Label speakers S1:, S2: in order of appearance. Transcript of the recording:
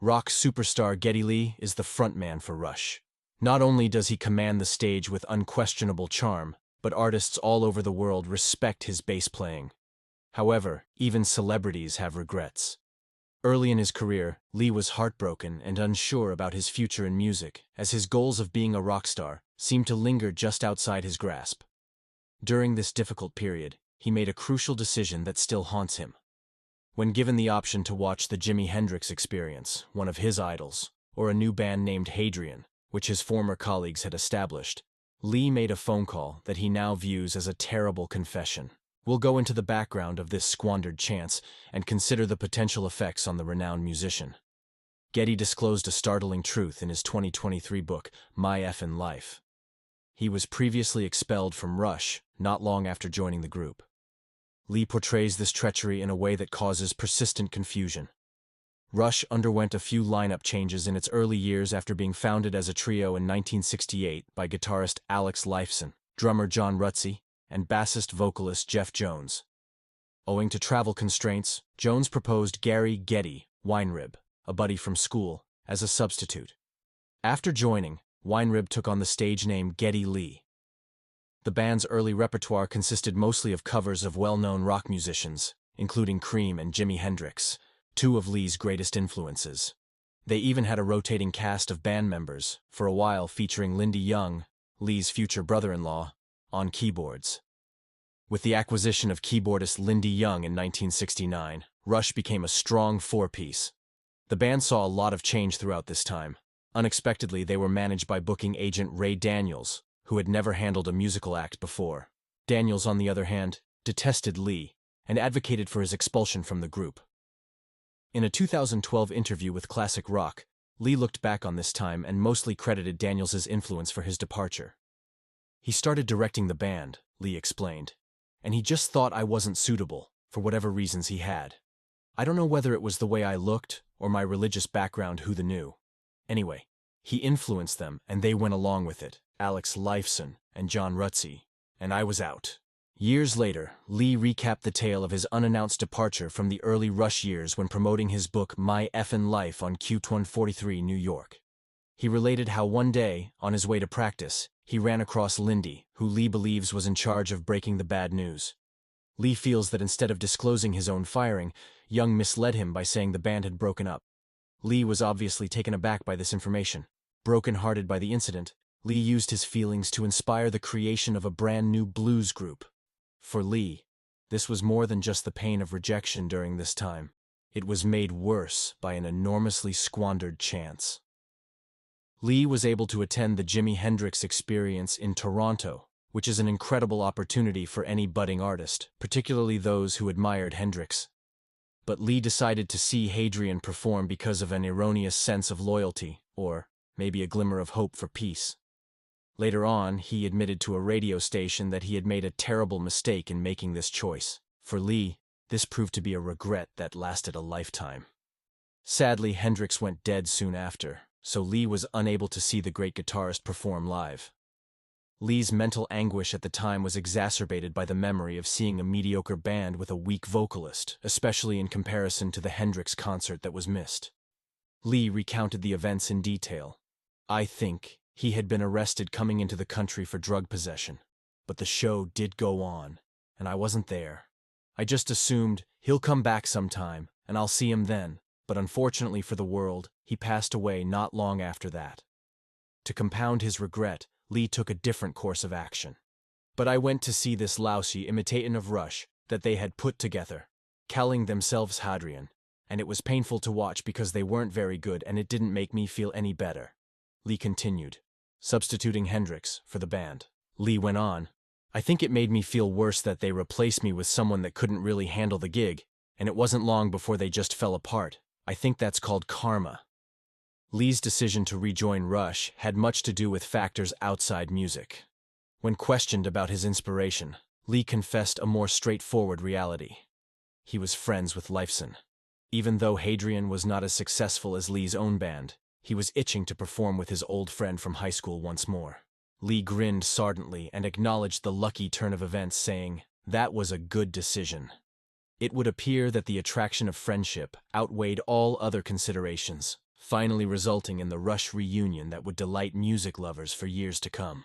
S1: rock superstar Geddy Lee is the frontman for Rush. Not only does he command the stage with unquestionable charm, but artists all over the world respect his bass playing. However, even celebrities have regrets. Early in his career, Lee was heartbroken and unsure about his future in music, as his goals of being a rock star seemed to linger just outside his grasp. During this difficult period, he made a crucial decision that still haunts him. When given the option to watch the Jimi Hendrix Experience, one of his idols, or a new band named Hadrian, which his former colleagues had established, Lee made a phone call that he now views as a terrible confession. We'll go into the background of this squandered chance and consider the potential effects on the renowned musician. Geddy disclosed a startling truth in his 2023 book, My Effin' Life. He was previously expelled from Rush not long after joining the group. Lee portrays this treachery in a way that causes persistent confusion. Rush underwent a few lineup changes in its early years after being founded as a trio in 1968 by guitarist Alex Lifeson, drummer John Rutsey, and bassist-vocalist Jeff Jones. Owing to travel constraints, Jones proposed Gary "Geddy" Weinrib, a buddy from school, as a substitute. After joining, Weinrib took on the stage name Geddy Lee. The band's early repertoire consisted mostly of covers of well-known rock musicians, including Cream and Jimi Hendrix, two of Lee's greatest influences. They even had a rotating cast of band members, for a while featuring Lindy Young, Lee's future brother-in-law, on keyboards. With the acquisition of keyboardist Lindy Young in 1969, Rush became a strong four-piece. The band saw a lot of change throughout this time. Unexpectedly, they were managed by booking agent Ray Daniels, who had never handled a musical act before. Daniels, on the other hand, detested Lee and advocated for his expulsion from the group. In a 2012 interview with Classic Rock, Lee looked back on this time and mostly credited Daniels' influence for his departure. "He started directing the band," Lee explained, "and he just thought I wasn't suitable, for whatever reasons he had. I don't know whether it was the way I looked or my religious background, who the knew. Anyway, he influenced them and they went along with it, Alex Lifeson and John Rutsey, and I was out." Years later, Lee recapped the tale of his unannounced departure from the early Rush years when promoting his book My Effin' Life on Q143 New York. He related how one day, on his way to practice, he ran across Lindy, who Lee believes was in charge of breaking the bad news. Lee feels that instead of disclosing his own firing, Young misled him by saying the band had broken up. Lee was obviously taken aback by this information. Broken-hearted by the incident, Lee used his feelings to inspire the creation of a brand new blues group. For Lee, this was more than just the pain of rejection during this time. It was made worse by an enormously squandered chance. Lee was able to attend the Jimi Hendrix Experience in Toronto, which is an incredible opportunity for any budding artist, particularly those who admired Hendrix. But Lee decided to see Hadrian perform because of an erroneous sense of loyalty, or maybe a glimmer of hope for peace. Later on, he admitted to a radio station that he had made a terrible mistake in making this choice. For Lee, this proved to be a regret that lasted a lifetime. Sadly, Hendrix went dead soon after, so Lee was unable to see the great guitarist perform live. Lee's mental anguish at the time was exacerbated by the memory of seeing a mediocre band with a weak vocalist, especially in comparison to the Hendrix concert that was missed. Lee recounted the events in detail. "I think he had been arrested coming into the country for drug possession, but the show did go on, and I wasn't there. I just assumed he'll come back sometime, and I'll see him then, but unfortunately for the world, he passed away not long after that." To compound his regret, Lee took a different course of action. "But I went to see this lousy imitation of Rush that they had put together, calling themselves Hadrian, and it was painful to watch because they weren't very good and it didn't make me feel any better." Lee continued, substituting Hendrix for the band. Lee went on, "I think it made me feel worse that they replaced me with someone that couldn't really handle the gig, and it wasn't long before they just fell apart. I think that's called karma." Lee's decision to rejoin Rush had much to do with factors outside music. When questioned about his inspiration, Lee confessed a more straightforward reality. He was friends with Lifeson. Even though Hadrian was not as successful as Lee's own band, he was itching to perform with his old friend from high school once more. Lee grinned sardently and acknowledged the lucky turn of events, saying, "That was a good decision." It would appear that the attraction of friendship outweighed all other considerations. finally resulting in the Rush reunion that would delight music lovers for years to come.